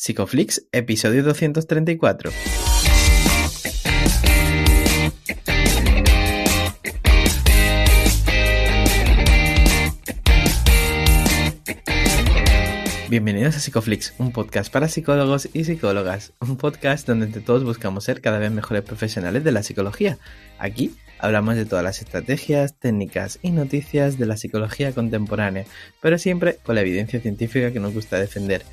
Psicoflix, episodio 234. Bienvenidos a Psicoflix, un podcast para psicólogos y psicólogas, un podcast donde entre todos buscamos ser cada vez mejores profesionales de la psicología. Aquí hablamos de todas las estrategias, técnicas y noticias de la psicología contemporánea, pero siempre con la evidencia científica que nos gusta defender.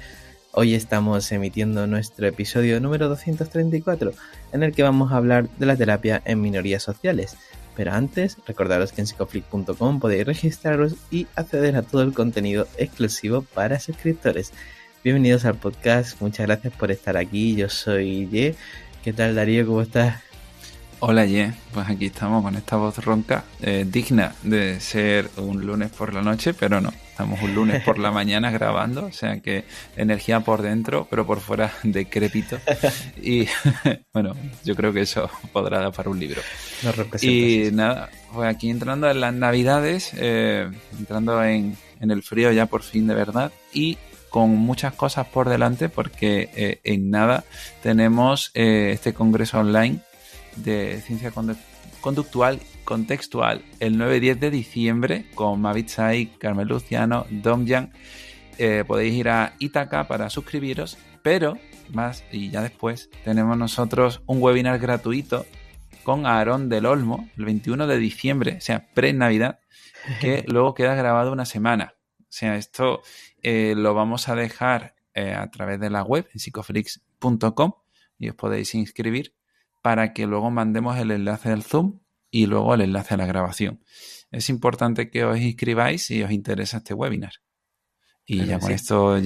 Hoy estamos emitiendo nuestro episodio número 234, en el que vamos a hablar de la terapia en minorías sociales. Pero antes, recordaros que en psicoflix.com podéis registraros y acceder a todo el contenido exclusivo para suscriptores. Bienvenidos al podcast, muchas gracias por estar aquí, yo soy Ye. ¿Qué tal, Darío? ¿Cómo estás? Hola, Ye, pues aquí estamos con esta voz ronca, digna de ser un lunes por la noche, pero no, estamos un lunes por la mañana grabando, o sea que energía por dentro, pero por fuera decrépito. Y bueno, yo creo que eso podrá dar para un libro. Y nada, pues aquí entrando en las navidades, entrando en el frío ya por fin de verdad, y con muchas cosas por delante, porque en nada tenemos este congreso online de ciencia conductual contextual el 9 y 10 de diciembre con Mavid Saik, Carmen Luciano, Domjan. Podéis ir a Ítaca para suscribiros, pero más y ya después tenemos nosotros un webinar gratuito con Aarón del Olmo el 21 de diciembre, o sea, pre-Navidad, que luego queda grabado una semana. O sea, esto lo vamos a dejar a través de la web en psicoflix.com y os podéis inscribir para que luego mandemos el enlace del Zoom y luego el enlace a la grabación. Es importante que os inscribáis si os interesa este webinar. Y ya con esto,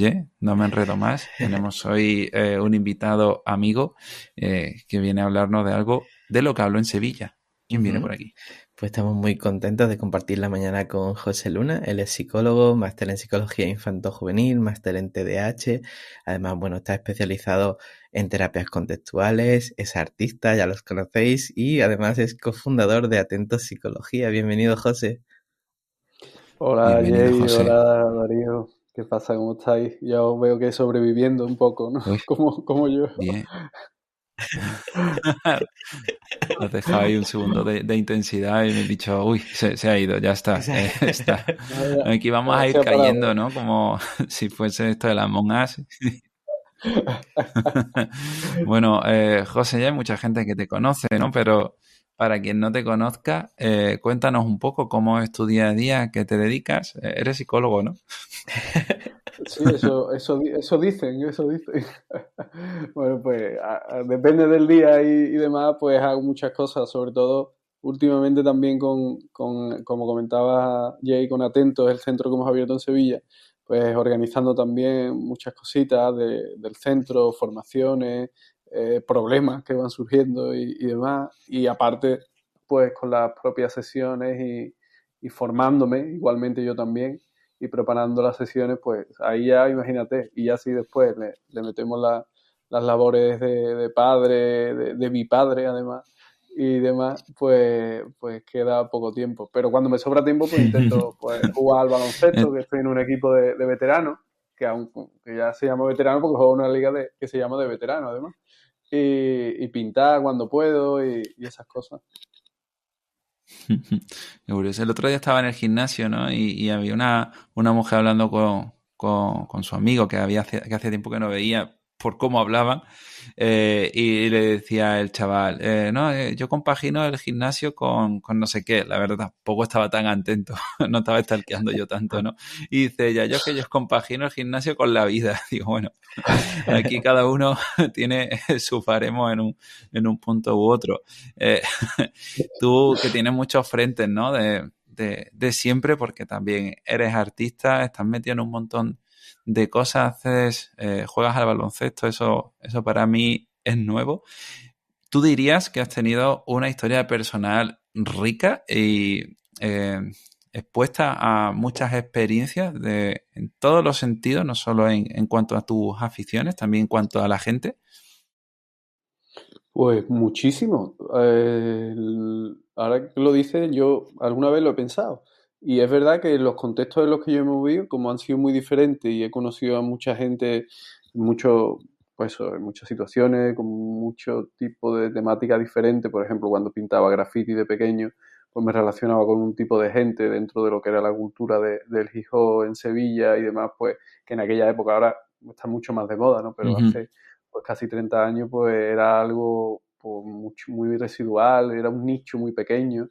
no me enredo más. Tenemos hoy un invitado amigo que viene a hablarnos de algo de lo que habló en Sevilla. ¿Quién viene por aquí? Pues estamos muy contentos de compartir la mañana con José Luna. Él es psicólogo, máster en psicología infanto-juvenil, máster en TDAH. Además, bueno, está especializado en terapias contextuales, es artista, ya los conocéis, y además es cofundador de Atentos Psicología. Bienvenido, José. Hola, Jay, hola, Darío. ¿Qué pasa? ¿Cómo estáis? Ya os veo que sobreviviendo un poco, ¿no? Como yo. Bien. Has dejado ahí un segundo de intensidad y me he dicho, uy, se ha ido, ya está. Está. Aquí vamos a ir cayendo, ¿no? Como si fuese esto de las Among Us. Bueno, José, ya hay mucha gente que te conoce, ¿no? Pero para quien no te conozca, cuéntanos un poco cómo es tu día a día, a qué te dedicas. Eres psicólogo, ¿no? Sí, eso dicen. Bueno, pues depende del día y demás, pues hago muchas cosas, sobre todo últimamente también con como comentaba Jay, con Atentos, el centro que hemos abierto en Sevilla, pues organizando también muchas cositas del centro, formaciones, problemas que van surgiendo y demás, y aparte pues con las propias sesiones y formándome igualmente yo también y preparando las sesiones, pues ahí ya imagínate, y ya si después le metemos las labores de padre, de mi padre además, y demás, pues queda poco tiempo. Pero cuando me sobra tiempo, pues intento pues, jugar al baloncesto, que estoy en un equipo de veteranos, que ya se llama veterano porque juego en una liga que se llama de veteranos además, y pintar cuando puedo y esas cosas. El otro día estaba en el gimnasio, ¿no? Y había una mujer hablando con su amigo que hacía tiempo que no veía por cómo hablaban, y le decía el chaval, yo compagino el gimnasio con no sé qué. La verdad, tampoco estaba tan atento, no estaba stalkeando yo tanto, ¿no? Y dice ella, yo compagino el gimnasio con la vida. Digo, bueno, aquí cada uno tiene su baremo en un punto u otro. Tú que tienes muchos frentes, ¿no? De siempre, porque también eres artista, estás metido en un montón de cosas, juegas al baloncesto, eso para mí es nuevo. ¿Tú dirías que has tenido una historia personal rica y expuesta a muchas experiencias en todos los sentidos, no solo en cuanto a tus aficiones, también en cuanto a la gente? Pues muchísimo. Ahora que lo dices, yo alguna vez lo he pensado. Y es verdad que los contextos en los que yo me he movido, como han sido muy diferentes y he conocido a mucha gente mucho, pues eso, en muchas situaciones, con mucho tipo de temática diferente. Por ejemplo, cuando pintaba graffiti de pequeño, pues me relacionaba con un tipo de gente dentro de lo que era la cultura del hip hop en Sevilla y demás, pues que en aquella época ahora está mucho más de moda, ¿no? Pero Ujú. hace pues casi 30 años pues era algo pues, muy residual, era un nicho muy pequeño.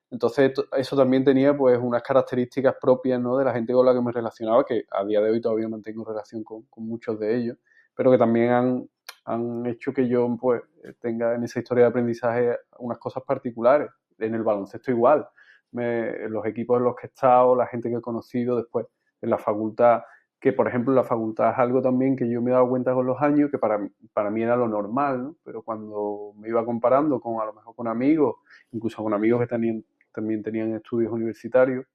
Entonces eso también tenía pues unas características propias, ¿no? De la gente con la que me relacionaba, que a día de hoy todavía mantengo relación con muchos de ellos, pero que también han hecho que yo pues tenga en esa historia de aprendizaje unas cosas particulares. En el baloncesto igual. Los equipos en los que he estado, la gente que he conocido después en la facultad, que por ejemplo en la facultad es algo también que yo me he dado cuenta con los años que para mí era lo normal, ¿no? Pero cuando me iba comparando con a lo mejor con amigos, incluso con amigos que también tenían estudios universitarios,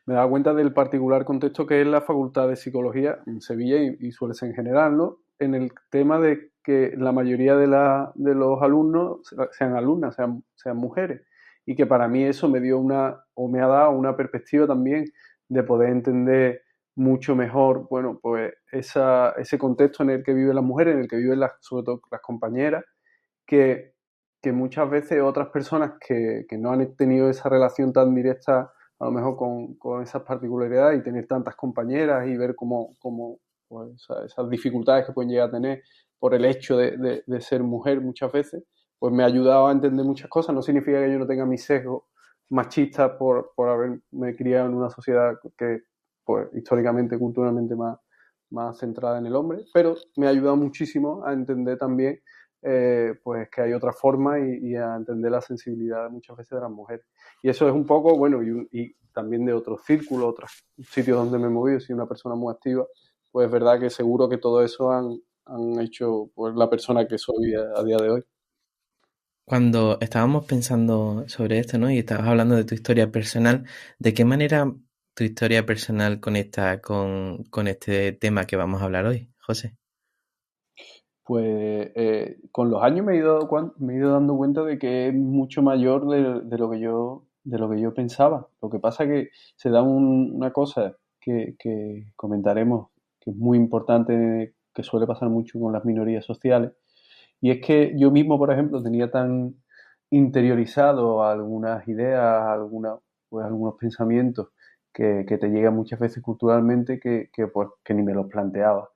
me daba cuenta del particular contexto que es la Facultad de Psicología en Sevilla y suele ser en general, ¿no? En el tema de que la mayoría de los alumnos sean alumnas, sean mujeres. Y que para mí eso me dio me ha dado una perspectiva también de poder entender mucho mejor, bueno, pues ese contexto en el que viven las mujeres, en el que viven sobre todo las compañeras, que, que muchas veces otras personas que no han tenido esa relación tan directa a lo mejor con esas particularidades y tener tantas compañeras y ver cómo pues, esas dificultades que pueden llegar a tener por el hecho de ser mujer muchas veces, pues me ha ayudado a entender muchas cosas. No significa que yo no tenga mis sesgos machistas por haberme criado en una sociedad que pues históricamente, culturalmente más centrada en el hombre, pero me ha ayudado muchísimo a entender también pues que hay otra forma y a entender la sensibilidad muchas veces de las mujeres. Y eso es un poco, bueno, y también de otros círculos, otros sitios donde me he movido, soy una persona muy activa, pues es verdad que seguro que todo eso han hecho pues, la persona que soy a día de hoy. Cuando estábamos pensando sobre esto, ¿no? Y estabas hablando de tu historia personal, ¿de qué manera tu historia personal conecta con este tema que vamos a hablar hoy, José? Pues con los años me he ido dando cuenta de que es mucho mayor de lo que yo pensaba. Lo que pasa es que se da una cosa que comentaremos, que es muy importante, que suele pasar mucho con las minorías sociales, y es que yo mismo, por ejemplo, tenía tan interiorizado algunas ideas, pues, algunos pensamientos que te llegan muchas veces culturalmente pues, que ni me los planteaba.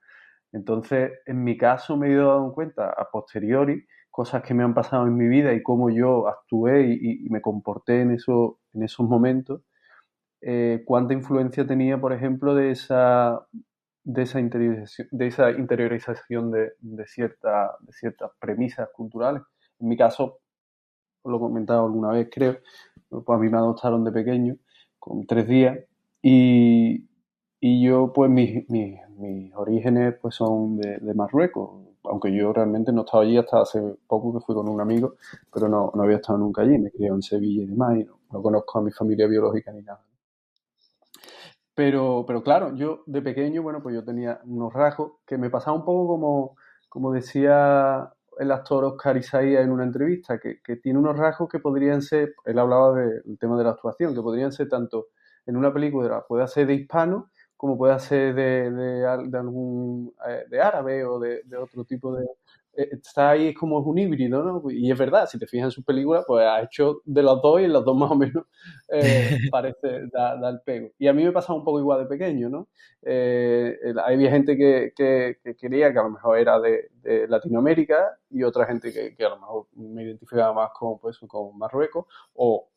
Entonces, en mi caso me he ido dando cuenta a posteriori cosas que me han pasado en mi vida y cómo yo actué y me comporté en esos momentos, cuánta influencia tenía, por ejemplo, de esa interiorización de ciertas premisas culturales. En mi caso, lo he comentado alguna vez, creo, pues a mí me adoptaron de pequeño, con 3 días, y, y yo, pues mis orígenes pues son de Marruecos, aunque yo realmente no estaba allí hasta hace poco que fui con un amigo, pero no había estado nunca allí, me crié en Sevilla y demás, y no conozco a mi familia biológica ni nada. Pero claro, yo de pequeño, bueno, pues yo tenía unos rasgos que me pasaba un poco como decía el actor Oscar Isaías en una entrevista, que tiene unos rasgos que podrían ser, él hablaba del tema de la actuación, que podrían ser tanto en una película, puede ser de hispano, como puede ser de algún, de árabe o de otro tipo de... Está ahí como es un híbrido, ¿no? Y es verdad, si te fijas en sus películas, pues ha hecho de los dos y en los dos más o menos parece, da el pego. Y a mí me pasaba un poco igual de pequeño, ¿no? Había gente que quería que a lo mejor era de Latinoamérica y otra gente que a lo mejor me identificaba más con Marruecos o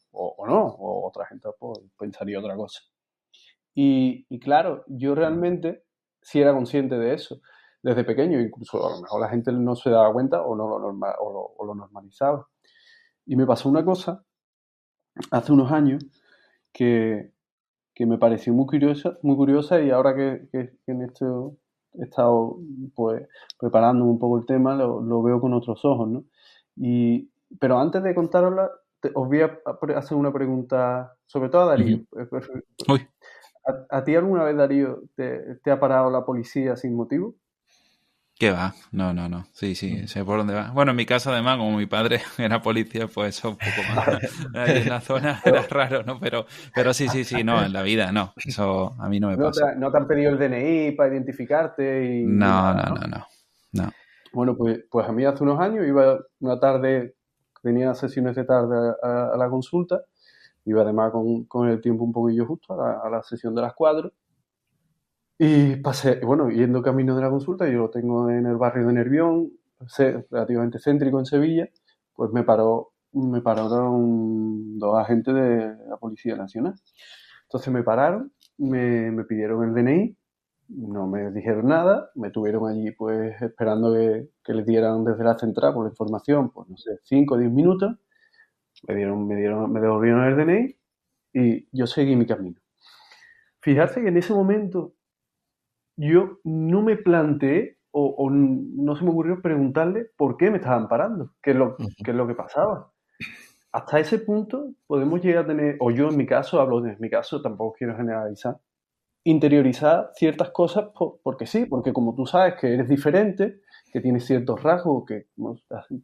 no, o otra gente pues, pensaría otra cosa. Y claro, yo realmente sí era consciente de eso desde pequeño, incluso a lo mejor la gente no se daba cuenta o no o lo normalizaba. Y me pasó una cosa hace unos años que, que me pareció muy curiosa y ahora que en esto he estado pues preparando un poco el tema, lo veo con otros ojos, ¿no? Pero antes de contarosla, os voy a hacer una pregunta, sobre todo a Darío. Ujú. Uy, ¿A ti alguna vez, Darío, te ha parado la policía sin motivo? ¿Qué va? No. Sí, sé por dónde va. Bueno, en mi caso, además, como mi padre era policía, pues eso un poco más ahí en la zona era raro, ¿no? Pero sí, no, en la vida no. Eso a mí no me pasa. No te han pedido el DNI para identificarte y No, nada, no, ¿no? no, no. No. Bueno, pues a mí hace unos años iba una tarde, tenía sesiones de tarde a la consulta, iba además con el tiempo un poquillo justo a la sesión de las 4 y pasé, bueno, yendo camino de la consulta, yo lo tengo en el barrio de Nervión, relativamente céntrico en Sevilla, pues me pararon dos agentes de la Policía Nacional. Entonces me pararon, me pidieron el DNI, no me dijeron nada, me tuvieron allí pues esperando que les dieran desde la central por la información, pues no sé, 5 o 10 minutos, me devolvieron el DNI y yo seguí mi camino. Fíjate que en ese momento yo no me planteé o no se me ocurrió preguntarle por qué me estaban parando, qué es lo que pasaba. Hasta ese punto podemos llegar a tener, o yo en mi caso, hablo de mi caso, tampoco quiero generalizar, interiorizar ciertas cosas porque sí, porque como tú sabes que eres diferente, que tienes ciertos rasgos que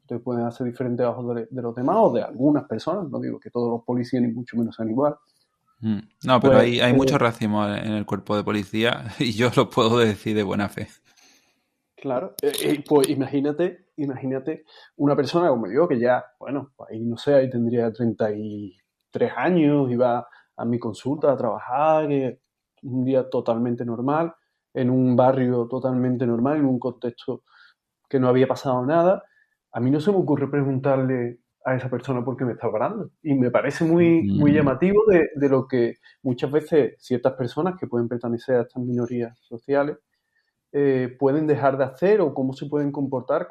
te pueden hacer diferente a ojos de los demás o de algunas personas, no digo que todos los policías ni mucho menos sean igual. No, pero Pues hay mucho racismo en el cuerpo de policía y yo lo puedo decir de buena fe. claro, pues imagínate una persona como yo que ya, bueno, ahí no sé, ahí tendría 33 años, iba a mi consulta a trabajar, un día totalmente normal, en un barrio totalmente normal, en un contexto que no había pasado nada. A mí no se me ocurre preguntarle a esa persona por qué me está parando. Y me parece muy llamativo de lo que muchas veces ciertas personas que pueden pertenecer a estas minorías sociales pueden dejar de hacer o cómo se pueden comportar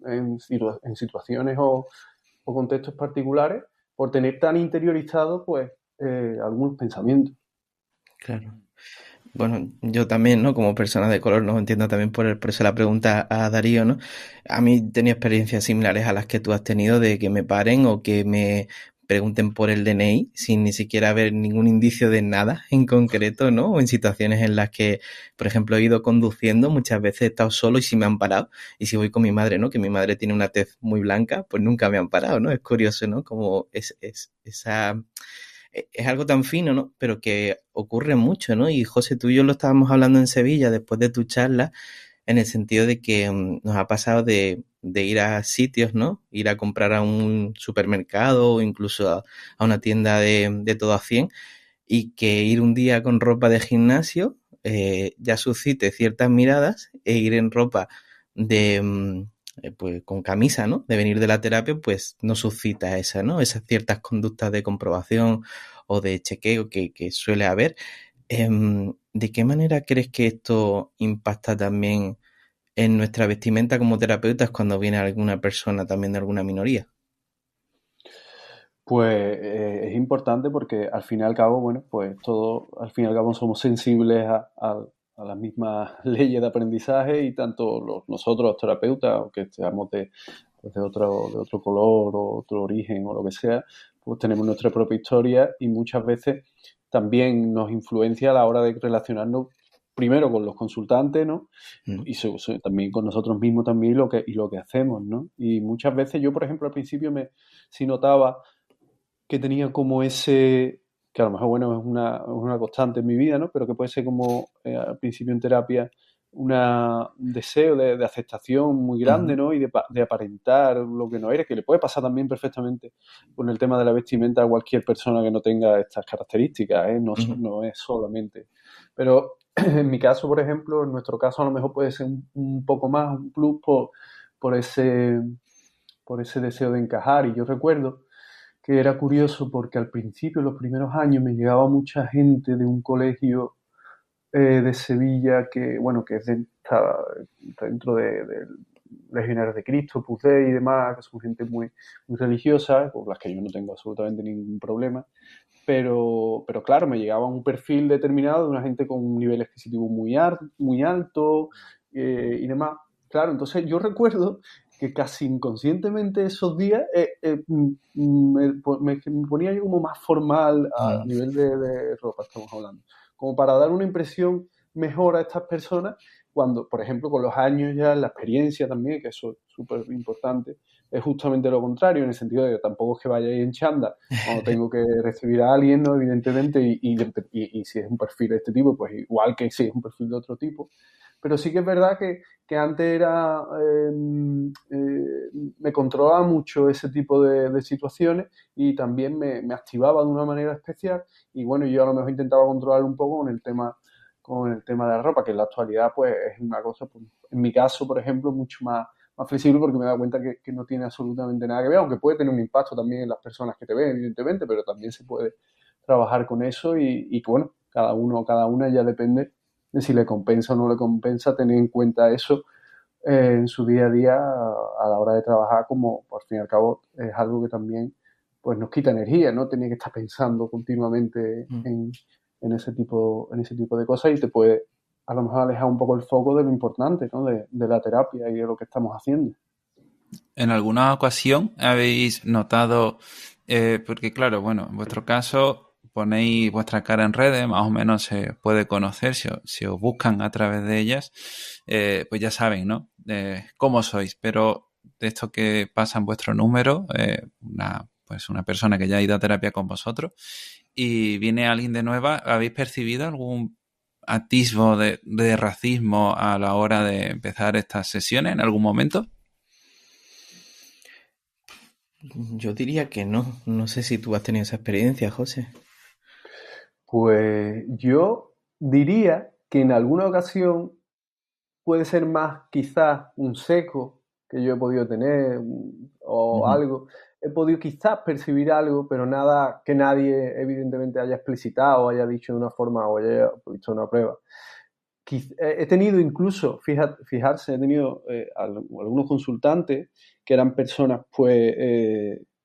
en situaciones o contextos particulares por tener tan interiorizado pues algunos pensamientos. Claro. Bueno, yo también, ¿no? Como persona de color, no entiendo también por eso la pregunta a Darío, ¿no? A mí he tenido experiencias similares a las que tú has tenido de que me paren o que me pregunten por el DNI sin ni siquiera haber ningún indicio de nada en concreto, ¿no? O en situaciones en las que, por ejemplo, he ido conduciendo, muchas veces he estado solo y sí me han parado. Y si voy con mi madre, ¿no? Que mi madre tiene una tez muy blanca, pues nunca me han parado, ¿no? Es curioso, ¿no? Como esa es algo tan fino, ¿no? Pero que ocurre mucho, ¿no? Y José, tú y yo lo estábamos hablando en Sevilla después de tu charla, en el sentido de que nos ha pasado de ir a sitios, ¿no? Ir a comprar a un supermercado o incluso a una tienda de todo a 100 y que ir un día con ropa de gimnasio ya suscite ciertas miradas e ir en ropa de pues con camisa, ¿no? De venir de la terapia, pues no suscita esa, ¿no? Esas ciertas conductas de comprobación o de chequeo que suele haber. ¿De qué manera crees que esto impacta también en nuestra vestimenta como terapeutas cuando viene alguna persona también de alguna minoría? Pues es importante porque al fin y al cabo, bueno, pues todos al fin y al cabo somos sensibles a las mismas leyes de aprendizaje y tanto nosotros los terapeutas, aunque seamos pues de otro color o otro origen o lo que sea, pues tenemos nuestra propia historia y muchas veces también nos influencia a la hora de relacionarnos primero con los consultantes, ¿no? Y también con nosotros mismos también lo que hacemos, ¿no? Y muchas veces yo, por ejemplo, al principio sí notaba que tenía como ese, que a lo mejor, bueno, es una constante en mi vida, ¿no? Pero que puede ser como al principio en terapia un deseo de aceptación muy grande, ¿no? Y de aparentar lo que no eres, que le puede pasar también perfectamente con el tema de la vestimenta a cualquier persona que no tenga estas características, ¿eh? No es solamente. Pero en mi caso, por ejemplo, en nuestro caso a lo mejor puede ser un poco más, un plus por ese deseo de encajar. Y yo recuerdo que era curioso porque al principio, en los primeros años, me llegaba mucha gente de un colegio de Sevilla que, bueno, que está dentro de Legionarios de Cristo, PUCE y demás, que son gente muy religiosa, con las que yo no tengo absolutamente ningún problema. Pero claro, me llegaba un perfil determinado de una gente con un nivel adquisitivo muy alto y demás. Claro, entonces yo recuerdo que casi inconscientemente esos días me ponía yo como más formal a nivel de ropa, estamos hablando, como para dar una impresión mejor a estas personas cuando, por ejemplo, con los años ya, la experiencia también, que eso es súper importante, es justamente lo contrario, en el sentido de que tampoco es que vaya ahí en chándal cuando tengo que recibir a alguien, ¿no? Evidentemente, y si es un perfil de este tipo, pues igual que si es un perfil de otro tipo. Pero sí que es verdad que antes me controlaba mucho ese tipo de situaciones y también me activaba de una manera especial. Y bueno, yo a lo mejor intentaba controlar un poco con el tema de la ropa, que en la actualidad pues es una cosa, pues, en mi caso, por ejemplo, mucho más flexible porque me he dado cuenta que no tiene absolutamente nada que ver, aunque puede tener un impacto también en las personas que te ven, evidentemente, pero también se puede trabajar con eso y que bueno, cada uno o cada una ya depende de si le compensa o no le compensa tener en cuenta eso en su día a día a la hora de trabajar, como por fin y al cabo es algo que también pues nos quita energía, ¿no? Tener que estar pensando continuamente en ese tipo de cosas y te puede a lo mejor alejar un poco el foco de lo importante, ¿no? De la terapia y de lo que estamos haciendo. ¿En alguna ocasión habéis notado, porque claro, bueno, en vuestro caso ponéis vuestra cara en redes, más o menos se puede conocer, si os buscan a través de ellas, pues ya saben, ¿no? Cómo sois, pero de esto que pasa en vuestro número, pues una persona que ya ha ido a terapia con vosotros y viene alguien de nueva, ¿habéis percibido algún atisbo de racismo a la hora de empezar estas sesiones en algún momento? Yo diría que no. No sé si tú has tenido esa experiencia, José. Pues yo diría que en alguna ocasión puede ser más quizás un seco que yo he podido tener o Ujú. algo. He podido quizás percibir algo, pero nada que nadie evidentemente haya explicitado o haya dicho de una forma o haya visto una prueba. He tenido incluso, fijarse, he tenido algunos consultantes que eran personas pues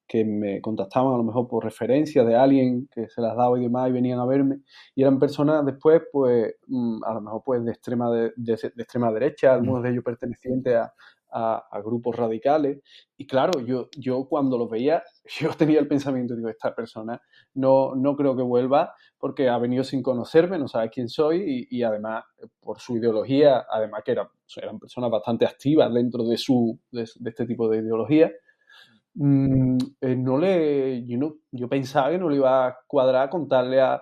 que me contactaban a lo mejor por referencia de alguien que se las daba y demás y venían a verme y eran personas después pues a lo mejor pues de extrema derecha, algunos de ellos pertenecientes a grupos radicales y claro, yo cuando los veía yo tenía el pensamiento, digo, esta persona no creo que vuelva porque ha venido sin conocerme, no sabe quién soy y además por su ideología, además que eran personas bastante activas dentro de este tipo de ideología, yo pensaba que no le iba a cuadrar contarle a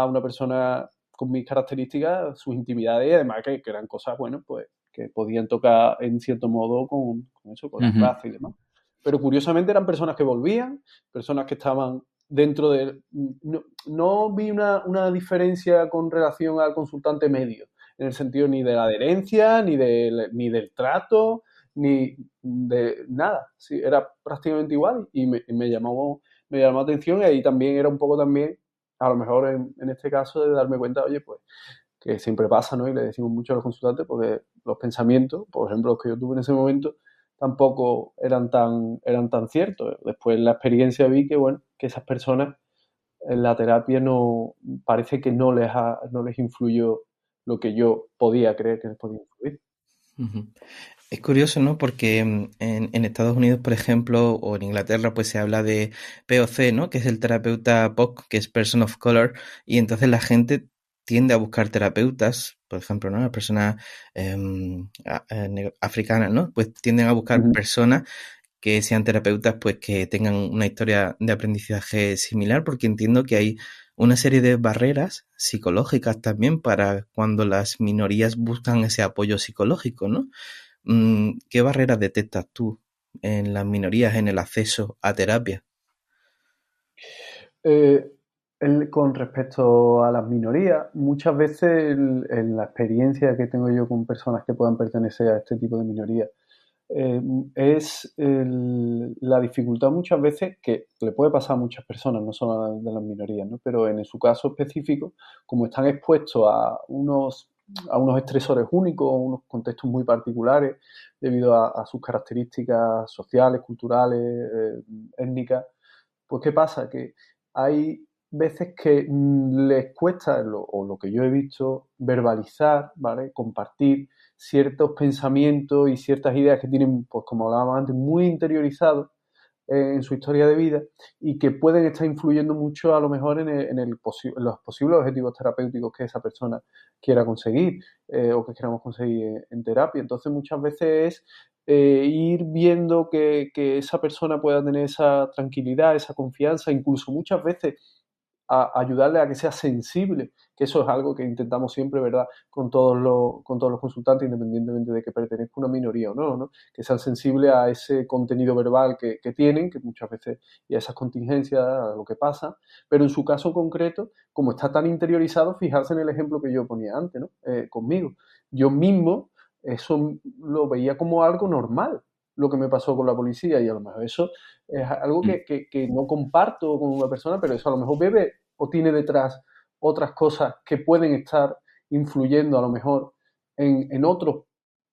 una persona con mis características sus intimidades y además que eran cosas, bueno, pues que podían tocar en cierto modo con eso, con la Ujú. raza y demás. Pero curiosamente eran personas que volvían, personas que estaban dentro de... No vi una diferencia con relación al consultante medio, en el sentido ni de la adherencia, ni del trato, ni de nada. Sí, era prácticamente igual y me llamó la atención y ahí también era un poco también, a lo mejor en este caso, de darme cuenta, oye, pues que siempre pasa, ¿no? Y le decimos mucho a los consultantes porque los pensamientos, por ejemplo, los que yo tuve en ese momento, tampoco eran tan ciertos. Después en la experiencia vi que, bueno, que esas personas en la terapia no, parece que no les influyó lo que yo podía creer que les podía influir. Ujú. Es curioso, ¿no? Porque en Estados Unidos, por ejemplo, o en Inglaterra, pues se habla de POC, ¿no? Que es el terapeuta POC, que es Person of Color, y entonces la gente tiende a buscar terapeutas, por ejemplo, ¿no? Las personas africanas, ¿no? Pues tienden a buscar Ujú. personas que sean terapeutas, pues que tengan una historia de aprendizaje similar, porque entiendo que hay una serie de barreras psicológicas también para cuando las minorías buscan ese apoyo psicológico, ¿no? ¿Qué barreras detectas tú en las minorías en el acceso a terapia? Eh, con respecto a las minorías, muchas veces en la experiencia que tengo yo con personas que puedan pertenecer a este tipo de minorías, eh, es la dificultad muchas veces que le puede pasar a muchas personas, no solo de las minorías, ¿no? Pero en su caso específico, como están expuestos a unos estresores únicos, a unos contextos muy particulares, debido a sus características sociales, culturales, étnicas, pues ¿qué pasa? Que hay veces que les cuesta, o lo que yo he visto, verbalizar, ¿vale? Compartir ciertos pensamientos y ciertas ideas que tienen, pues como hablábamos antes, muy interiorizados en su historia de vida y que pueden estar influyendo mucho a lo mejor en los posibles objetivos terapéuticos que esa persona quiera conseguir o que queramos conseguir en terapia. Entonces muchas veces es ir viendo que esa persona pueda tener esa tranquilidad, esa confianza, incluso muchas veces ayudarle a que sea sensible, que eso es algo que intentamos siempre, ¿verdad?, con todos los consultantes, independientemente de que pertenezca a una minoría o no, ¿no? Que sean sensibles a ese contenido verbal que tienen, que muchas veces, y a esas contingencias, a lo que pasa, pero en su caso concreto, como está tan interiorizado, fijarse en el ejemplo que yo ponía antes, ¿no? Conmigo. Yo mismo eso lo veía como algo normal, lo que me pasó con la policía, y a lo mejor eso es algo que no comparto con una persona, pero eso a lo mejor bebe o tiene detrás otras cosas que pueden estar influyendo a lo mejor en otras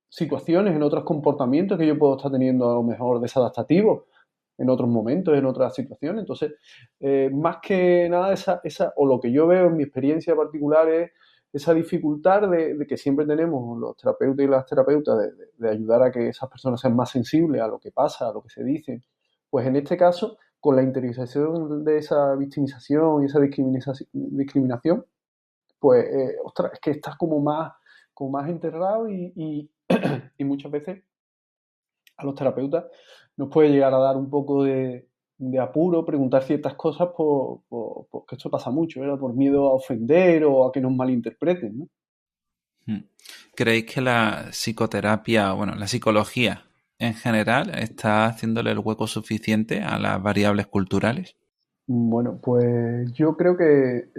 situaciones, en otros comportamientos que yo puedo estar teniendo a lo mejor desadaptativos en otros momentos, en otras situaciones. Entonces, más que nada, o lo que yo veo en mi experiencia particular es esa dificultad de que siempre tenemos los terapeutas y las terapeutas de ayudar a que esas personas sean más sensibles a lo que pasa, a lo que se dice. Pues en este caso, con la interiorización de esa victimización y esa discriminación, pues, ostras, es que estás como más enterrado y muchas veces a los terapeutas nos puede llegar a dar un poco de apuro preguntar ciertas cosas porque esto pasa mucho, ¿verdad? Por miedo a ofender o a que nos malinterpreten, ¿no? ¿Creéis que la psicoterapia, bueno, la psicología en general está haciéndole el hueco suficiente a las variables culturales? Bueno, pues yo creo que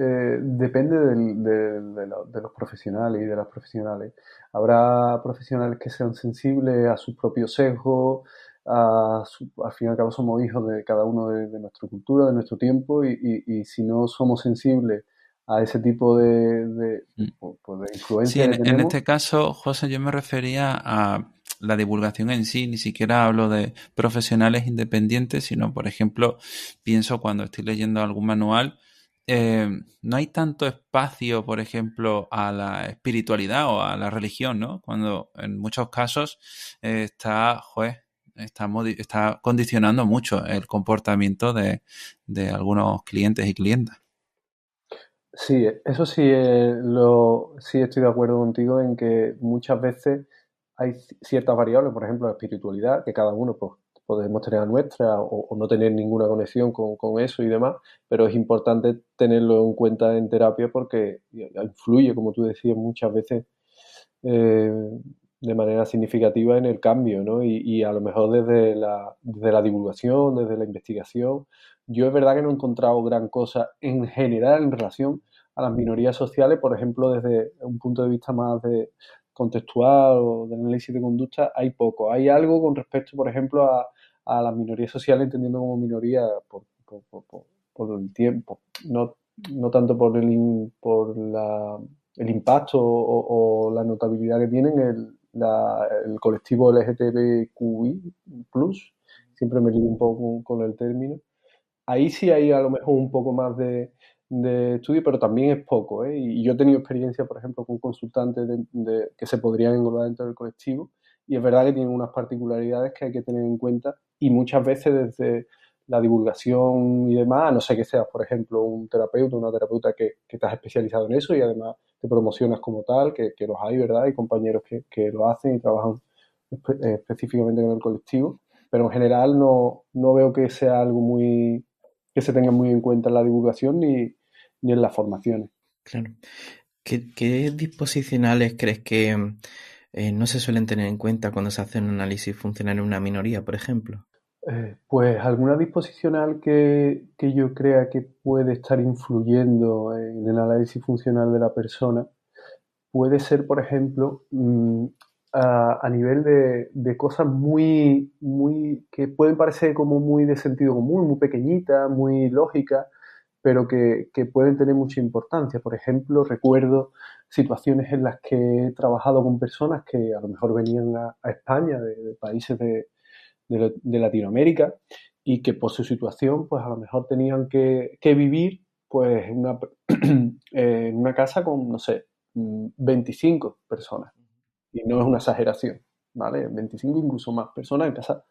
depende de los profesionales y de las profesionales. Habrá profesionales que sean sensibles a sus propios sesgos, al fin y al cabo somos hijos de cada uno de nuestra cultura, de nuestro tiempo, y si no somos sensibles a ese tipo pues, de influencia Sí, que en tenemos. este caso, José, yo me refería a la divulgación en sí, ni siquiera hablo de profesionales independientes, sino, por ejemplo, pienso cuando estoy leyendo algún manual, no hay tanto espacio, por ejemplo, a la espiritualidad o a la religión, ¿no? Cuando en muchos casos está condicionando mucho el comportamiento de algunos clientes y clientas. Sí, eso sí, sí estoy de acuerdo contigo en que muchas veces hay ciertas variables, por ejemplo, la espiritualidad, que cada uno pues, podemos tener la nuestra o no tener ninguna conexión con eso y demás, pero es importante tenerlo en cuenta en terapia porque influye, como tú decías, muchas veces eh, de manera significativa en el cambio, ¿no? Y a lo mejor desde la divulgación, desde la investigación, yo es verdad que no he encontrado gran cosa en general en relación a las minorías sociales, por ejemplo, desde un punto de vista más de contextual o de análisis de conducta, hay poco. Hay algo con respecto, por ejemplo, a las minorías sociales, entendiendo como minoría por el tiempo, no tanto por el impacto o la notabilidad que tienen el colectivo LGTBQI+, siempre me lío un poco con el término. Ahí sí hay a lo mejor un poco más de estudio, pero también es poco, ¿eh? Y yo he tenido experiencia, por ejemplo, con consultantes que se podrían englobar dentro del colectivo, y es verdad que tienen unas particularidades que hay que tener en cuenta, y muchas veces desde la divulgación y demás, a no sé que seas, por ejemplo, un terapeuta, una terapeuta que te has especializado en eso y además te promocionas como tal, que los hay, ¿verdad? Hay compañeros que lo hacen y trabajan específicamente con el colectivo, pero en general no veo que sea algo que se tenga muy en cuenta en la divulgación ni en las formaciones. Claro. ¿Qué disposicionales crees que no se suelen tener en cuenta cuando se hace un análisis funcional en una minoría, por ejemplo? Pues alguna disposicional que yo crea que puede estar influyendo en el análisis funcional de la persona puede ser, por ejemplo, a nivel de cosas muy que pueden parecer como muy de sentido común, muy pequeñitas, muy lógicas, pero que pueden tener mucha importancia. Por ejemplo, recuerdo situaciones en las que he trabajado con personas que a lo mejor venían a España, de países de Latinoamérica, y que por su situación, pues a lo mejor tenían que vivir pues en una casa con, no sé, 25 personas. Y no es una exageración, ¿vale? 25 incluso más personas en casas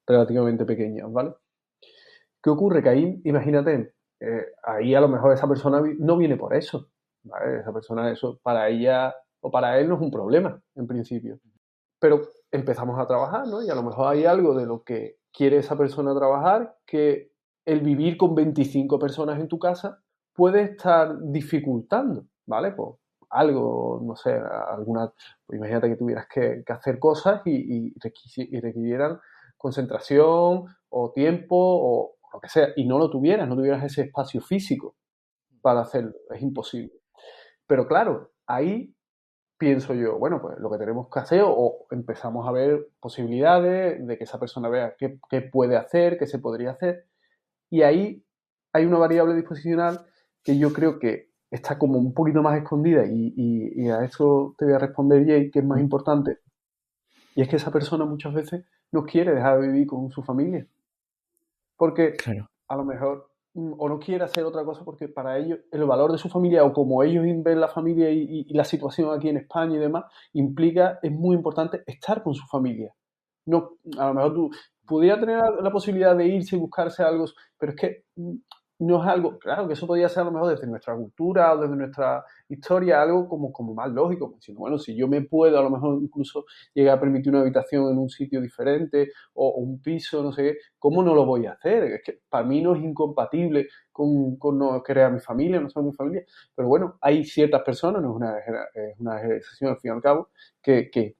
relativamente pequeñas, ¿vale? ¿Qué ocurre? Que ahí, imagínate, ahí a lo mejor esa persona no viene por eso, ¿vale? Esa persona, eso para ella o para él no es un problema, en principio. Pero empezamos a trabajar, ¿no? Y a lo mejor hay algo de lo que quiere esa persona trabajar que el vivir con 25 personas en tu casa puede estar dificultando, ¿vale? Pues algo, no sé, alguna, pues imagínate que tuvieras que hacer cosas y requirieran concentración o tiempo o lo que sea, y no tuvieras ese espacio físico para hacerlo, es imposible. Pero claro, ahí pienso yo, bueno, pues lo que tenemos que hacer o empezamos a ver posibilidades de que esa persona vea qué puede hacer, qué se podría hacer. Y ahí hay una variable disposicional que yo creo que está como un poquito más escondida y a eso te voy a responder, Jay, que es más importante. Y es que esa persona muchas veces no quiere dejar de vivir con su familia. Porque Claro. a lo mejor o no quiere hacer otra cosa porque para ellos el valor de su familia o como ellos ven la familia y la situación aquí en España y demás, implica, es muy importante estar con su familia. No, a lo mejor tú pudiera tener la posibilidad de irse y buscarse algo, pero es que no es algo, claro, que eso podría ser a lo mejor desde nuestra cultura o desde nuestra historia, algo como más lógico. Sino, bueno, si yo me puedo a lo mejor incluso llegar a permitir una habitación en un sitio diferente o un piso, no sé qué, ¿cómo no lo voy a hacer? Es que para mí no es incompatible con no querer a mi familia, no ser mi familia. Pero bueno, hay ciertas personas, no es una excepción al fin y al cabo, que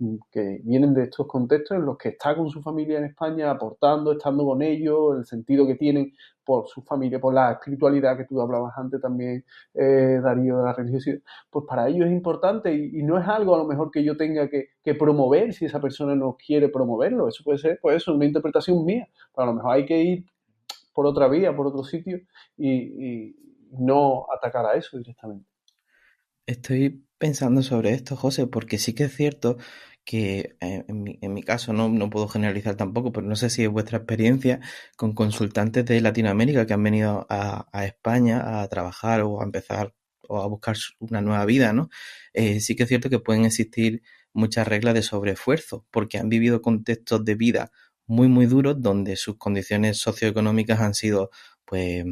vienen de estos contextos en los que está con su familia en España, aportando, estando con ellos, el sentido que tienen por su familia, por la espiritualidad que tú hablabas antes también, Darío, de la religiosidad, pues para ellos es importante y no es algo a lo mejor que yo tenga que promover si esa persona no quiere promoverlo. Eso puede ser, pues eso, una interpretación mía. Pero a lo mejor hay que ir por otra vía, por otro sitio y no atacar a eso directamente. Estoy pensando sobre esto, José, porque sí que es cierto que en mi caso no puedo generalizar tampoco, pero no sé si es vuestra experiencia con consultantes de Latinoamérica que han venido a España a trabajar o a empezar o a buscar una nueva vida, ¿no? Sí que es cierto que pueden existir muchas reglas de sobreesfuerzo, porque han vivido contextos de vida muy, muy duros donde sus condiciones socioeconómicas han sido, pues,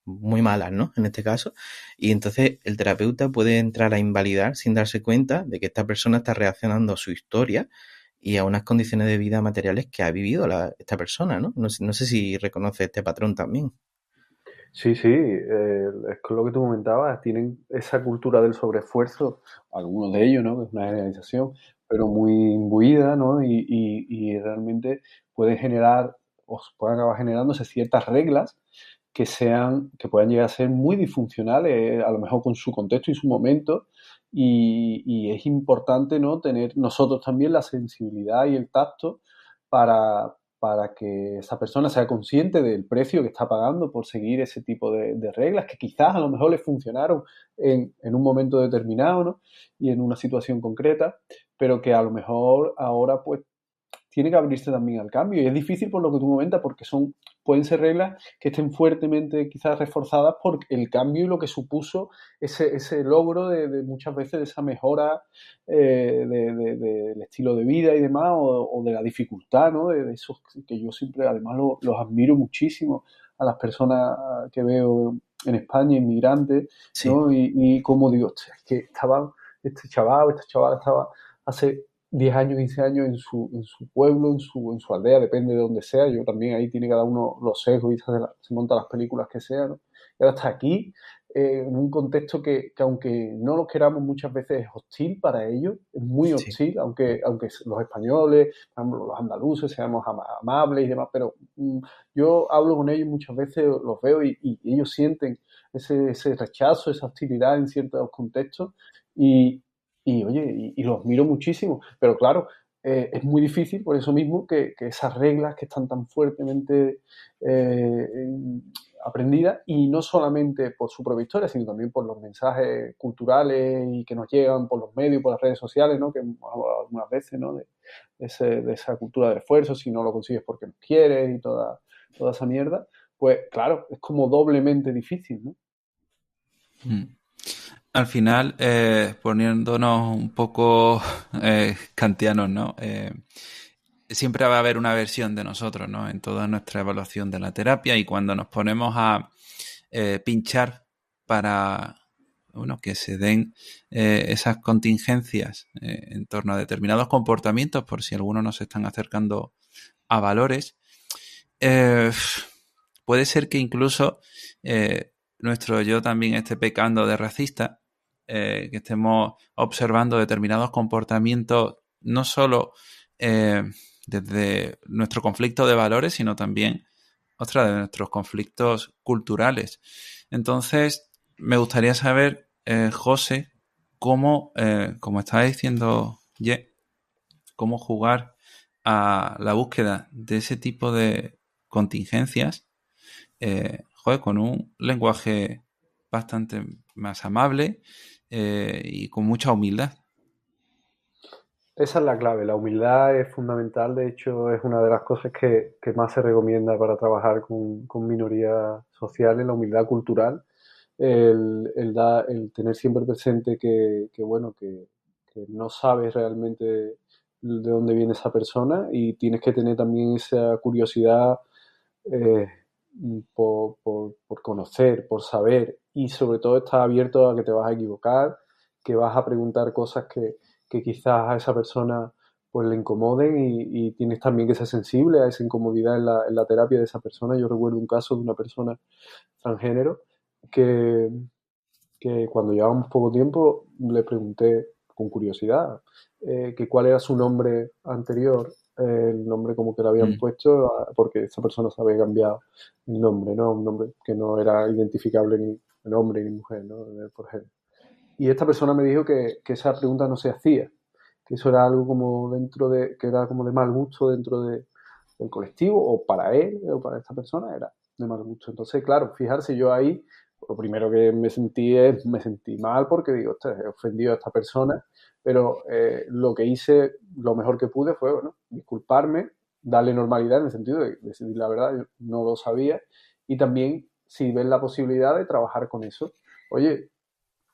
muy malas, ¿no? En este caso. Y entonces el terapeuta puede entrar a invalidar sin darse cuenta de que esta persona está reaccionando a su historia y a unas condiciones de vida materiales que ha vivido esta persona, ¿no? No sé si reconoce este patrón también. Sí, sí, es con lo que tú comentabas, tienen esa cultura del sobreesfuerzo, algunos de ellos, ¿no? Que es una generalización, pero muy imbuida, ¿no? Y realmente pueden generar, o pueden acabar generándose ciertas reglas que puedan llegar a ser muy disfuncionales, a lo mejor con su contexto y su momento, y es importante, ¿no? Tener nosotros también la sensibilidad y el tacto para, para que esa persona sea consciente del precio que está pagando por seguir ese tipo de reglas que quizás a lo mejor le funcionaron en un momento determinado, ¿no? Y en una situación concreta, pero que a lo mejor ahora pues tiene que abrirse también al cambio. Y es difícil por lo que tú comentas, porque pueden ser reglas que estén fuertemente quizás reforzadas por el cambio y lo que supuso ese logro de muchas veces de esa mejora del estilo de vida y demás, o de la dificultad, ¿no? De esos que yo siempre, además, los admiro muchísimo a las personas que veo en España, inmigrantes, Sí, ¿no? Y como digo, es que este chaval, esta chavala estaba hace 10 años, 15 años en su pueblo, en su aldea, depende de donde sea. Yo también ahí tiene cada uno los sesgos y se monta las películas que sean, ¿no? Y ahora está aquí, en un contexto que aunque no lo queramos muchas veces es hostil para ellos, es muy sí. hostil, aunque los españoles, por ejemplo, los andaluces, seamos amables y demás, pero yo hablo con ellos muchas veces, los veo y ellos sienten ese rechazo, esa hostilidad en ciertos contextos y, oye, y los miro muchísimo, pero claro, es muy difícil por eso mismo que esas reglas que están tan fuertemente eh, aprendidas, y no solamente por su propia historia, sino también por los mensajes culturales y que nos llegan por los medios, por las redes sociales, ¿no? Que hemos hablado algunas veces, ¿no? De esa cultura del esfuerzo, si no lo consigues porque no quieres y toda esa mierda, pues claro, es como doblemente difícil, ¿no? Mm. Al final, poniéndonos un poco kantianos, ¿no? siempre va a haber una versión de nosotros, ¿no? En toda nuestra evaluación de la terapia, y cuando nos ponemos a pinchar para, bueno, que se den esas contingencias en torno a determinados comportamientos, por si algunos nos están acercando a valores, puede ser que incluso nuestro yo también esté pecando de racista, que estemos observando determinados comportamientos no solo desde nuestro conflicto de valores, sino también, de nuestros conflictos culturales. Entonces, me gustaría saber, José, cómo, como estaba diciendo Ye, cómo jugar a la búsqueda de ese tipo de contingencias, con un lenguaje bastante más amable y con mucha humildad. Esa es la clave, la humildad es fundamental, de hecho es una de las cosas que más se recomienda para trabajar con minorías sociales, la humildad cultural, el tener siempre presente que no sabes realmente de dónde viene esa persona y tienes que tener también esa curiosidad eh, por conocer, por saber y sobre todo estar abierto a que te vas a equivocar, que vas a preguntar cosas que quizás a esa persona pues le incomoden y tienes también que ser sensible a esa incomodidad en la terapia de esa persona. Yo recuerdo un caso de una persona transgénero que, que cuando llevábamos poco tiempo le pregunté con curiosidad que cuál era su nombre anterior, el nombre como que le habían puesto, porque esa persona se había cambiado el nombre, ¿no? Un nombre que no era identificable ni hombre ni mujer, ¿no? Por género. Y esta persona me dijo que esa pregunta no se hacía, que eso era algo como que era como de mal gusto dentro del colectivo, o para él, o para esta persona, era de mal gusto. Entonces, claro, fijarse yo ahí, lo primero que me sentí mal porque digo, ostras, he ofendido a esta persona, pero lo que hice, lo mejor que pude fue, bueno, disculparme, darle normalidad en el sentido de decir la verdad, yo no lo sabía, y también si ves la posibilidad de trabajar con eso. Oye,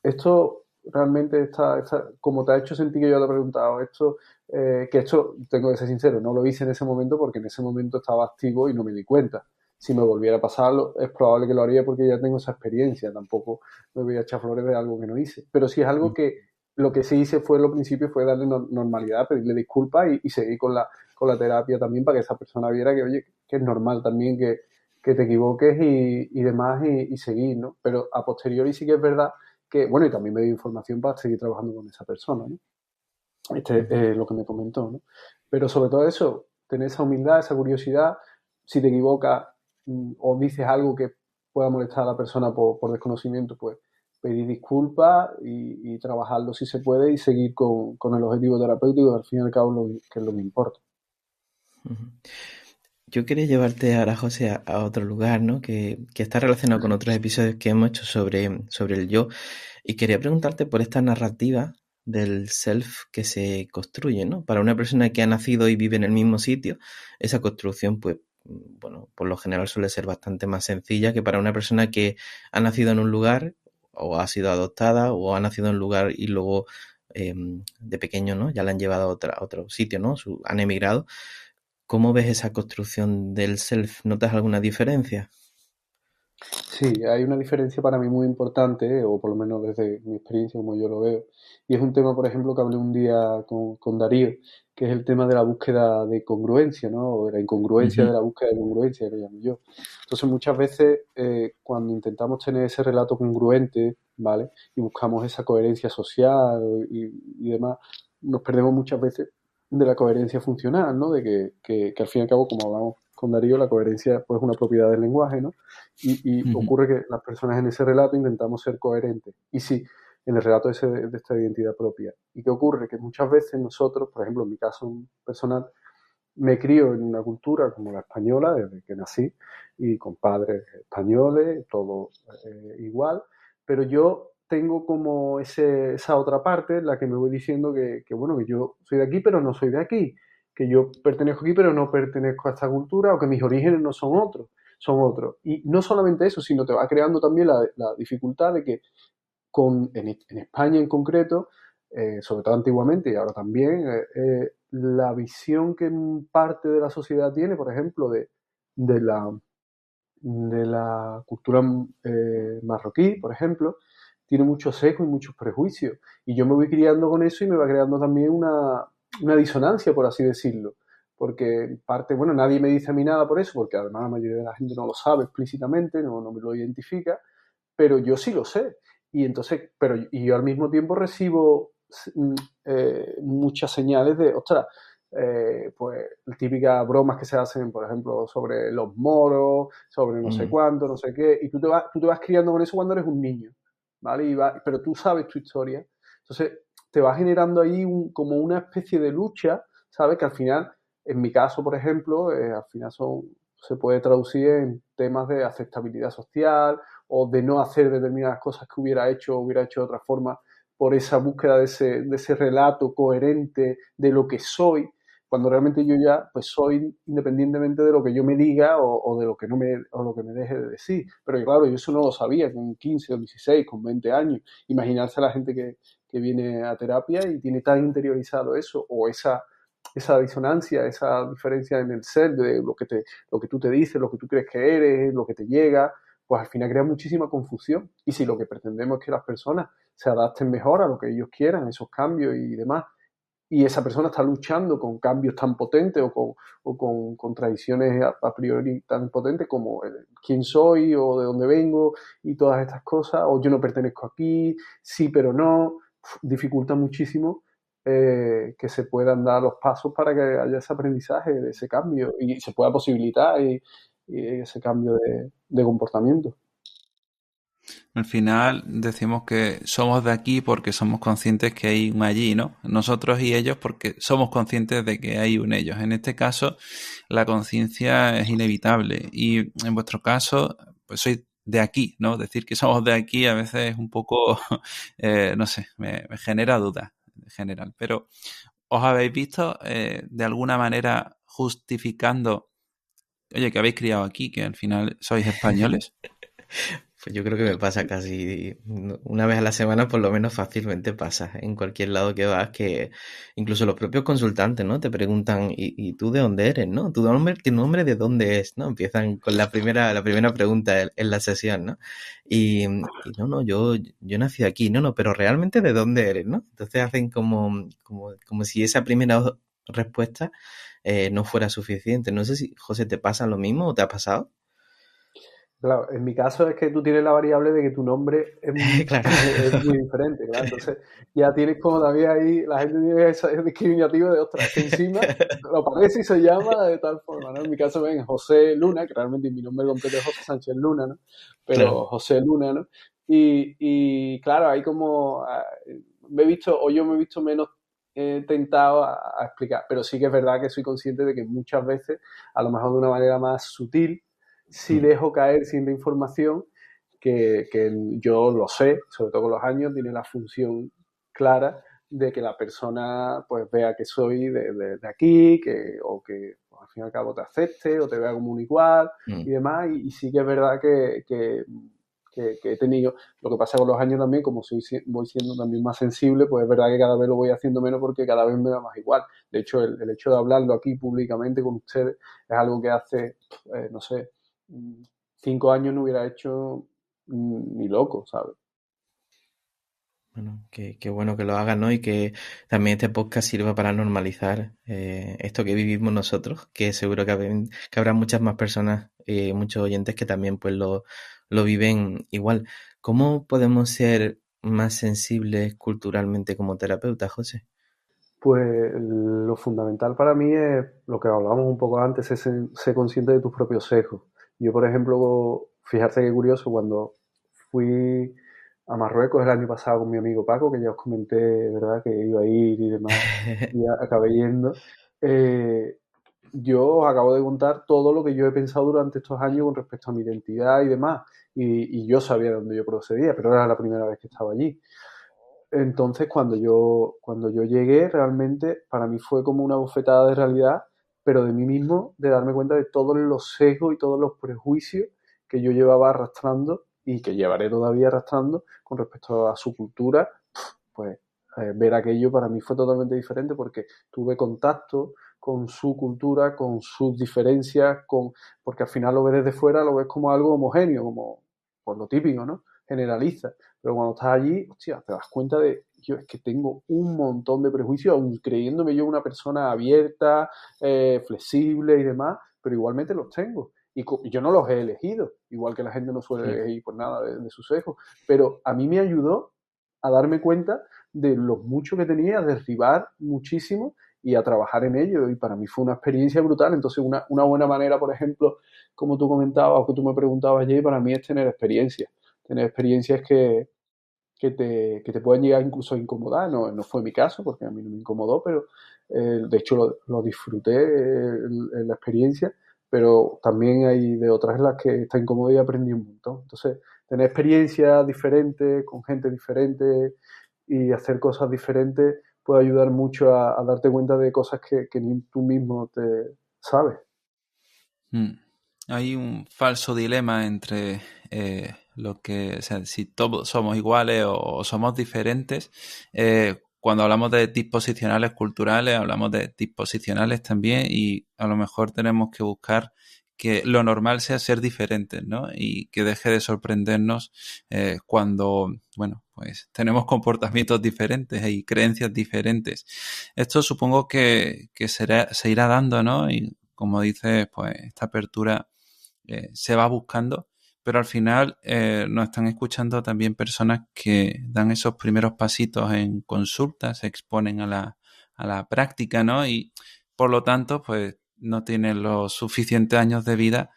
esto realmente como te ha hecho sentir que yo te he preguntado, esto, tengo que ser sincero, no lo hice en ese momento porque en ese momento estaba activo y no me di cuenta. Si me volviera a pasarlo, es probable que lo haría porque ya tengo esa experiencia, tampoco me voy a echar flores de algo que no hice. Pero si es algo que lo que sí hice fue, lo principio, fue darle normalidad, pedirle disculpas y seguir con la terapia también para que esa persona viera que, oye, que es normal también que te equivoques y demás y seguir, ¿no? Pero a posteriori sí que es verdad que, bueno, y también me dio información para seguir trabajando con esa persona, ¿no? Lo que me comentó, ¿no? Pero sobre todo eso, tener esa humildad, esa curiosidad, si te equivocas o dices algo que pueda molestar a la persona por desconocimiento, pues pedir disculpas y trabajarlo si se puede y seguir con el objetivo terapéutico, que al fin y al cabo que es lo que importa. Yo quería llevarte ahora, José, a otro lugar, ¿no? Que está relacionado con otros episodios que hemos hecho sobre el yo. Y quería preguntarte por esta narrativa del self que se construye, ¿no? Para una persona que ha nacido y vive en el mismo sitio, esa construcción, pues, bueno, por lo general suele ser bastante más sencilla que para una persona que ha nacido en un lugar o ha sido adoptada o ha nacido en un lugar y luego de pequeño, ¿no? Ya la han llevado a otro sitio, ¿no? Han emigrado. ¿Cómo ves esa construcción del self? ¿Notas alguna diferencia? Sí, hay una diferencia para mí muy importante, o por lo menos desde mi experiencia, como yo lo veo. Y es un tema, por ejemplo, que hablé un día con Darío, que es el tema de la búsqueda de congruencia, ¿no? O de la incongruencia de la búsqueda de congruencia, que llamo yo. Entonces, muchas veces, cuando intentamos tener ese relato congruente, ¿vale? Y buscamos esa coherencia social y demás, nos perdemos muchas veces de la coherencia funcional, ¿no? De que al fin y al cabo, como hablamos con Darío, la coherencia pues, es una propiedad del lenguaje, ¿no? Y ocurre que las personas en ese relato intentamos ser coherentes. Y sí, en el relato de esta identidad propia. ¿Y qué ocurre? Que muchas veces nosotros, por ejemplo, en mi caso personal, me crío en una cultura como la española desde que nací y con padres españoles, todo igual, pero yo tengo como esa otra parte en la que me voy diciendo bueno, que yo soy de aquí pero no soy de aquí, que yo pertenezco aquí pero no pertenezco a esta cultura o que mis orígenes no son otros, son otros. Y no solamente eso, sino te va creando también la dificultad de que en España en concreto, sobre todo antiguamente y ahora también, la visión que parte de la sociedad tiene, por ejemplo, de la, de la cultura marroquí, por ejemplo, tiene muchos sesgos y muchos prejuicios. Y yo me voy criando con eso y me va creando también una disonancia, por así decirlo. Porque en parte, bueno, nadie me dice a mí nada por eso, porque además la mayoría de la gente no lo sabe explícitamente, no me lo identifica, pero yo sí lo sé. Y entonces, y yo al mismo tiempo recibo muchas señales de, ostras, pues típicas bromas que se hacen, por ejemplo, sobre los moros, sobre no sé cuánto, no sé qué, y tú te vas criando con eso cuando eres un niño, ¿vale? Pero tú sabes tu historia. Entonces, te va generando ahí como una especie de lucha, ¿sabes? Que al final, en mi caso, por ejemplo, al final se puede traducir en temas de aceptabilidad social o de no hacer determinadas cosas que hubiera hecho de otra forma por esa búsqueda de ese relato coherente de lo que soy, cuando realmente yo ya pues soy independientemente de lo que yo me diga o de lo que no me o lo que me deje de decir. Pero claro, yo eso no lo sabía con 15 o 16, con 20 años. Imaginarse a la gente que viene a terapia y tiene tan interiorizado eso o esa disonancia, esa diferencia en el ser de lo que tú te dices, lo que tú crees que eres, lo que te llega, pues al final crea muchísima confusión. Y si lo que pretendemos es que las personas se adapten mejor a lo que ellos quieran, esos cambios y demás, y esa persona está luchando con cambios tan potentes con tradiciones a priori tan potentes como quién soy o de dónde vengo y todas estas cosas, o yo no pertenezco aquí, sí pero no, dificulta muchísimo que se puedan dar los pasos para que haya ese aprendizaje de ese cambio y se pueda posibilitar y ese cambio de comportamiento. Al final decimos que somos de aquí porque somos conscientes que hay un allí, ¿no? Nosotros y ellos porque somos conscientes de que hay un ellos. En este caso, la conciencia es inevitable. Y en vuestro caso, pues sois de aquí, ¿no? Decir que somos de aquí a veces es un poco, no sé, me genera dudas en general. Pero, ¿os habéis visto de alguna manera justificando, oye, que habéis criado aquí, que al final sois españoles? Pues yo creo que me pasa casi una vez a la semana, por lo menos fácilmente pasa. En cualquier lado que vas, que incluso los propios consultantes, ¿no? Te preguntan, ¿y tú de dónde eres, no? Tu nombre de dónde es, ¿no? Empiezan con la primera pregunta en la sesión, ¿no? Y no, yo nací aquí, no, pero realmente de dónde eres, ¿no? Entonces hacen como si esa primera respuesta no fuera suficiente. No sé si, José, ¿te pasa lo mismo o te ha pasado? Claro, en mi caso es que tú tienes la variable de que tu nombre es, Claro. es muy diferente, claro. Entonces ya tienes como todavía ahí, la gente tiene ese discriminativo de, ostras, que encima lo parece y se llama de tal forma, ¿no? En mi caso ven José Luna, que realmente mi nombre completo es José Sánchez Luna, ¿no? Claro. Pero José Luna, ¿no? Y claro, hay como, yo me he visto menos tentado a explicar, pero sí que es verdad que soy consciente de que muchas veces, a lo mejor de una manera más sutil, si dejo caer cierta información que yo lo sé, sobre todo con los años, tiene la función clara de que la persona pues vea que soy de aquí, o que pues, al fin y al cabo te acepte o te vea como un igual y demás. Y sí que es verdad que he tenido, lo que pasa con los años también, como voy siendo también más sensible, pues es verdad que cada vez lo voy haciendo menos porque cada vez me da más igual. De hecho, el hecho de hablarlo aquí públicamente con ustedes es algo que hace, no sé, 5 años no hubiera hecho ni loco, ¿sabes? Bueno, qué bueno que lo hagan, ¿no? Y que también este podcast sirva para normalizar esto que vivimos nosotros, que seguro que habrá muchas más personas, muchos oyentes que también pues lo viven igual. ¿Cómo podemos ser más sensibles culturalmente como terapeutas, José? Pues lo fundamental para mí es lo que hablábamos un poco antes, es ser consciente de tus propios sesgos. Yo, por ejemplo, fíjate qué curioso, cuando fui a Marruecos el año pasado con mi amigo Paco, que ya os comenté, ¿verdad?, que iba a ir y demás, y acabé yendo. Yo os acabo de contar todo lo que yo he pensado durante estos años con respecto a mi identidad y demás, y yo sabía de dónde yo procedía, pero era la primera vez que estaba allí. Entonces, cuando yo llegué, realmente para mí fue como una bofetada de realidad, pero de mí mismo, de darme cuenta de todos los sesgos y todos los prejuicios que yo llevaba arrastrando y que llevaré todavía arrastrando con respecto a su cultura, pues ver aquello para mí fue totalmente diferente porque tuve contacto con su cultura, con sus diferencias, porque al final lo ves desde fuera, lo ves como algo homogéneo, como por lo típico, ¿no? Generaliza. Pero cuando estás allí, hostia, te das cuenta de, yo es que tengo un montón de prejuicios, aun creyéndome yo una persona abierta, flexible y demás, pero igualmente los tengo. Y yo no los he elegido, igual que la gente no suele elegir por nada de sus hijos, pero a mí me ayudó a darme cuenta de lo mucho que tenía, a derribar muchísimo y a trabajar en ello. Y para mí fue una experiencia brutal. Entonces, una buena manera, por ejemplo, como tú comentabas o que tú me preguntabas, Jay, para mí es tener experiencias. Tener experiencias que te pueden llegar incluso a incomodar. No fue mi caso, porque a mí no me incomodó, pero de hecho lo disfruté la experiencia, pero también hay de otras en las que está incómodo y aprendí un montón. Entonces, tener experiencias diferentes, con gente diferente y hacer cosas diferentes puede ayudar mucho a darte cuenta de cosas que ni tú mismo te sabes. Hay un falso dilema entre lo que, o sea, si todos somos iguales o somos diferentes. Cuando hablamos de disposicionales culturales, hablamos de disposicionales también, y a lo mejor tenemos que buscar que lo normal sea ser diferentes, ¿no? Y que deje de sorprendernos cuando, bueno, pues tenemos comportamientos diferentes y creencias diferentes. Esto supongo que se irá dando, ¿no? Y como dices, pues esta apertura se va buscando, pero al final nos están escuchando también personas que dan esos primeros pasitos en consulta, se exponen a la práctica, ¿no? Y por lo tanto, pues no tienen los suficientes años de vida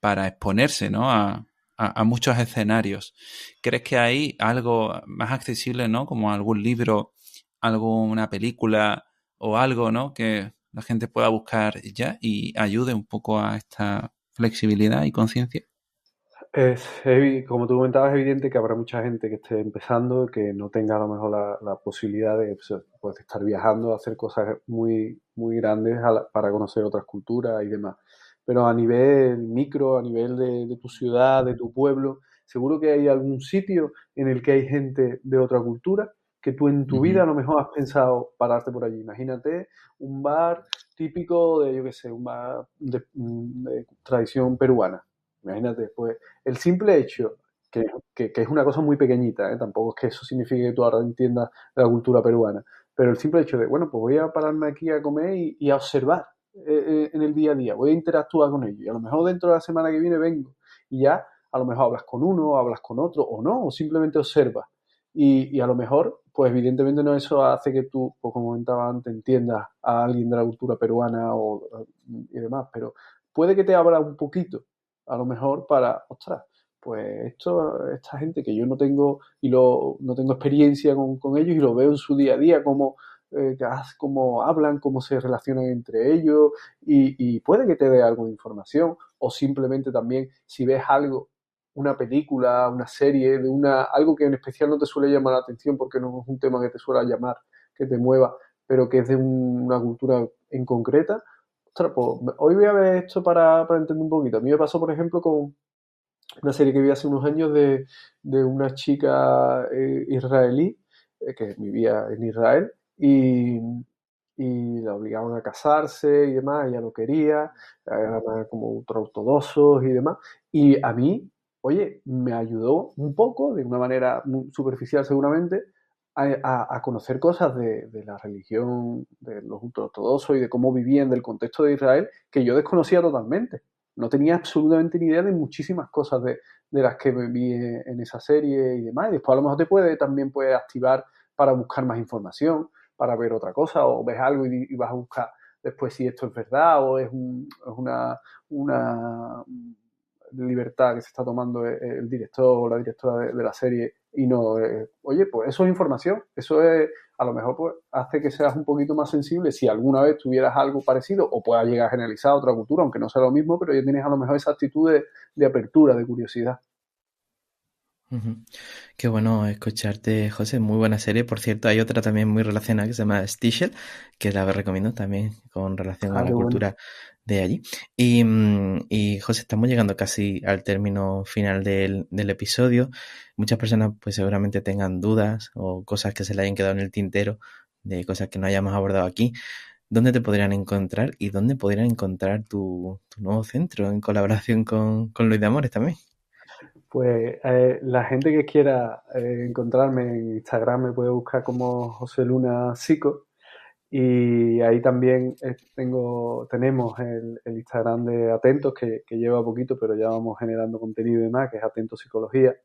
para exponerse, ¿no? A muchos escenarios. ¿Crees que hay algo más accesible, ¿no? Como algún libro, alguna película o algo, ¿no? Que la gente pueda buscar ya y ayude un poco a esta flexibilidad y conciencia. Como tú comentabas, es evidente que habrá mucha gente que esté empezando, que no tenga a lo mejor la posibilidad de pues, estar viajando, hacer cosas muy, muy grandes para conocer otras culturas y demás. Pero a nivel micro, a nivel de tu ciudad, de tu pueblo, seguro que hay algún sitio en el que hay gente de otra cultura que tú en tu vida a lo mejor has pensado pararte por allí. Imagínate un bar típico de, yo qué sé, un bar de tradición peruana. Imagínate, pues el simple hecho, que es una cosa muy pequeñita, tampoco es que eso signifique que tú ahora entiendas la cultura peruana, pero el simple hecho de, bueno, pues voy a pararme aquí a comer y a observar en el día a día, voy a interactuar con ellos y a lo mejor dentro de la semana que viene vengo y ya a lo mejor hablas con uno, hablas con otro o no, o simplemente observas. Y a lo mejor, pues evidentemente no eso hace que tú, pues como comentaba antes, entiendas a alguien de la cultura peruana y demás, pero puede que te abra un poquito a lo mejor para, ostras, pues esta gente que yo no tengo no tengo experiencia con ellos y lo veo en su día a día, cómo hablan, cómo se relacionan entre ellos y puede que te dé algo de información o simplemente también si ves algo, una película, una serie, algo que en especial no te suele llamar la atención porque no es un tema que te suele llamar, que te mueva, pero que es de una cultura en concreta. Ostras, pues, hoy voy a ver esto para entender un poquito. A mí me pasó, por ejemplo, con una serie que vi hace unos años de una chica israelí que vivía en Israel y la obligaban a casarse y demás, ella no quería, era más como ultraortodoxos y demás. Y a mí, oye, me ayudó un poco, de una manera muy superficial seguramente, a conocer cosas de la religión, de los ultraortodoxos y de cómo vivían, del contexto de Israel, que yo desconocía totalmente. No tenía absolutamente ni idea de muchísimas cosas de las que vi en esa serie y demás. Y después a lo mejor también puede activar para buscar más información, para ver otra cosa, o ves algo y vas a buscar después si esto es verdad o es una libertad que se está tomando el director o la directora de la serie y no, oye, pues eso es información, eso es, a lo mejor pues hace que seas un poquito más sensible si alguna vez tuvieras algo parecido o puedas llegar a generalizar a otra cultura, aunque no sea lo mismo, pero ya tienes a lo mejor esa actitud de apertura, de curiosidad. Ujú. Qué bueno escucharte, José. Muy buena serie. Por cierto, hay otra también muy relacionada que se llama Stichel, que la recomiendo también con relación a Ah, la qué bueno. cultura de allí. Y José, estamos llegando casi al término final del episodio. Muchas personas pues seguramente tengan dudas o cosas que se le hayan quedado en el tintero de cosas que no hayamos abordado aquí. ¿Dónde te podrían encontrar y dónde podrían encontrar tu nuevo centro en colaboración con Luis de Amores también? Pues la gente que quiera encontrarme en Instagram me puede buscar como José Luna Psico. Y ahí también tenemos el Instagram de Atentos, que lleva poquito, pero ya vamos generando contenido y demás, que es Atentos Psicología,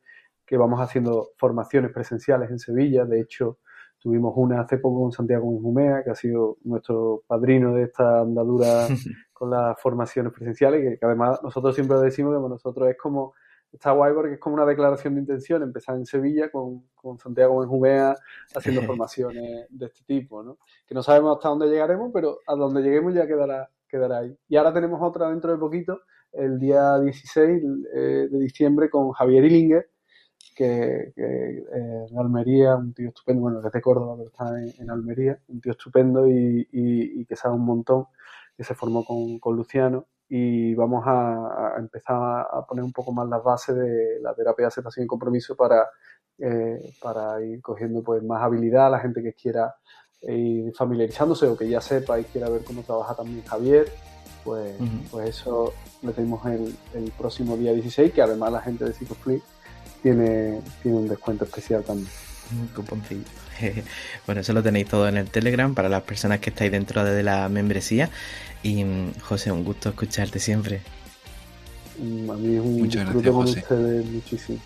que vamos haciendo formaciones presenciales en Sevilla. De hecho, tuvimos una hace poco con Santiago Benjumea, que ha sido nuestro padrino de esta andadura con las formaciones presenciales, que además nosotros siempre decimos que para nosotros es como, está guay porque es como una declaración de intención, empezar en Sevilla con Santiago Benjumea haciendo formaciones de este tipo, ¿no? Que no sabemos hasta dónde llegaremos, pero a donde lleguemos ya quedará ahí. Y ahora tenemos otra dentro de poquito, el día 16 de diciembre, con Javier Illinger, que en Almería, un tío estupendo, bueno, que es de Córdoba, pero está en Almería, un tío estupendo y que sabe un montón, que se formó con Luciano, y vamos a empezar a poner un poco más las bases de la terapia de aceptación y compromiso para ir cogiendo pues más habilidad a la gente que quiera ir familiarizándose o que ya sepa y quiera ver cómo trabaja también Javier, pues, Ujú. pues eso lo tenemos el próximo día 16, que además la gente de Psicoflip tiene un descuento especial también. Un cuponcillo. Bueno, eso lo tenéis todo en el Telegram para las personas que estáis dentro de la membresía. Y José, un gusto escucharte siempre. A mí es un Muchas disfrute gracias, con José. ustedes muchísimo.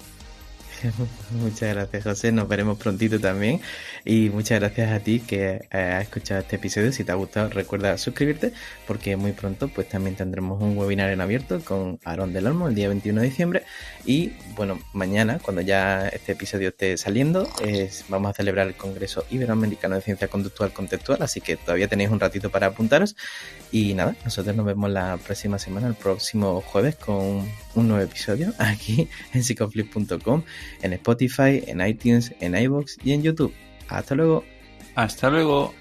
Muchas gracias, José. Nos veremos prontito también. Y muchas gracias a ti que has escuchado este episodio. Si te ha gustado, recuerda suscribirte porque muy pronto pues también tendremos un webinar en abierto con Aarón del Olmo el día 21 de diciembre. Y bueno, mañana, cuando ya este episodio esté saliendo, vamos a celebrar el Congreso Iberoamericano de Ciencia Conductual Contextual. Así que todavía tenéis un ratito para apuntaros. Y nada, nosotros nos vemos la próxima semana, el próximo jueves, con un nuevo episodio aquí en psicoflip.com, en Spotify, en iTunes, en iVoox y en YouTube. Hasta luego. Hasta luego.